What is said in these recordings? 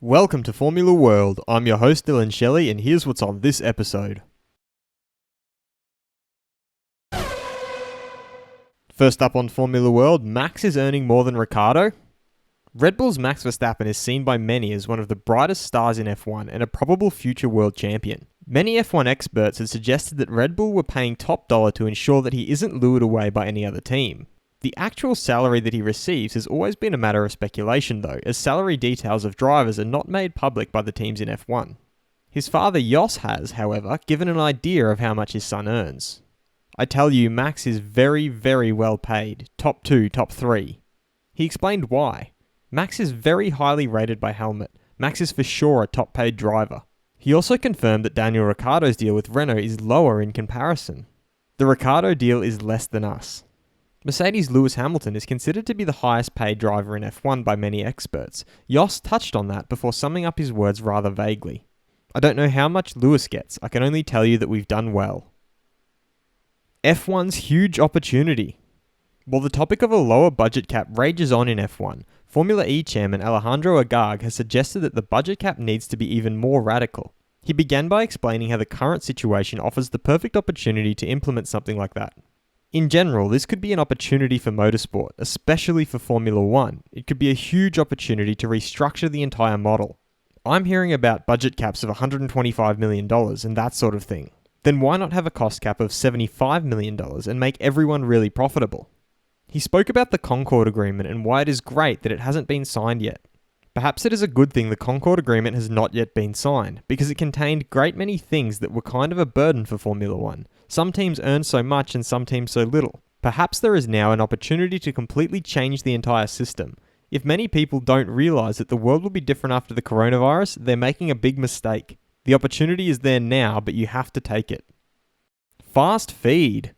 Welcome to Formula World. I'm your host Dylan Shelley, and here's what's on this episode. First up on Formula World, Max is earning more than Ricciardo. Red Bull's Max Verstappen is seen by many as one of the brightest stars in F1 and a probable future world champion. Many F1 experts have suggested that Red Bull were paying top dollar to ensure that he isn't lured away by any other team. The actual salary that he receives has always been a matter of speculation though, as salary details of drivers are not made public by the teams in F1. His father Jos has, however, given an idea of how much his son earns. I tell you, Max is very, very well paid, top 2, top 3. He explained why. Max is very highly rated by Helmut. Max is for sure a top paid driver. He also confirmed that Daniel Ricciardo's deal with Renault is lower in comparison. The Ricciardo deal is less than us. Mercedes' Lewis Hamilton is considered to be the highest paid driver in F1 by many experts. Jos touched on that before summing up his words rather vaguely. I don't know how much Lewis gets, I can only tell you that we've done well. F1's Huge Opportunity. While the topic of a lower budget cap rages on in F1, Formula E chairman Alejandro Agag has suggested that the budget cap needs to be even more radical. He began by explaining how the current situation offers the perfect opportunity to implement something like that. In general, this could be an opportunity for motorsport, especially for Formula 1. It could be a huge opportunity to restructure the entire model. I'm hearing about budget caps of $125 million and that sort of thing. Then why not have a cost cap of $75 million and make everyone really profitable? He spoke about the Concord Agreement and why it is great that it hasn't been signed yet. Perhaps it is a good thing the Concord Agreement has not yet been signed, because it contained great many things that were kind of a burden for Formula 1. Some teams earn so much and some teams so little. Perhaps there is now an opportunity to completely change the entire system. If many people don't realise that the world will be different after the coronavirus, they're making a big mistake. The opportunity is there now, but you have to take it. Fast feed.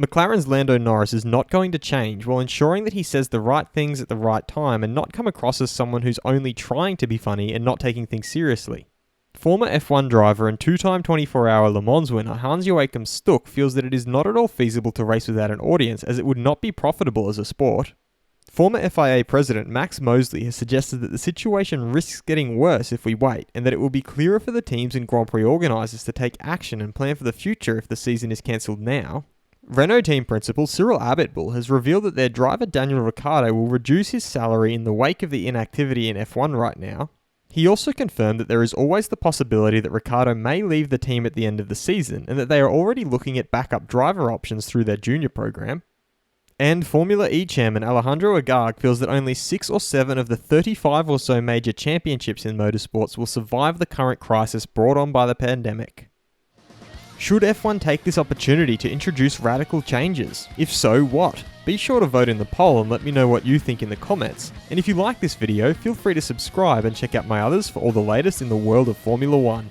McLaren's Lando Norris is not going to change while ensuring that he says the right things at the right time and not come across as someone who's only trying to be funny and not taking things seriously. Former F1 driver and two-time 24-hour Le Mans winner Hans-Joachim feels that it is not at all feasible to race without an audience, as it would not be profitable as a sport. Former FIA president Max Mosley has suggested that the situation risks getting worse if we wait, and that it will be clearer for the teams and Grand Prix organisers to take action and plan for the future if the season is cancelled now. Renault team principal Cyril Abiteboul has revealed that their driver Daniel Ricciardo will reduce his salary in the wake of the inactivity in F1 right now. He also confirmed that there is always the possibility that Ricciardo may leave the team at the end of the season, and that they are already looking at backup driver options through their junior program. And Formula E chairman Alejandro Agag feels that only 6 or 7 of the 35 or so major championships in motorsports will survive the current crisis brought on by the pandemic. Should F1 take this opportunity to introduce radical changes? If so, what? Be sure to vote in the poll and let me know what you think in the comments. And if you like this video, feel free to subscribe and check out my others for all the latest in the world of Formula 1.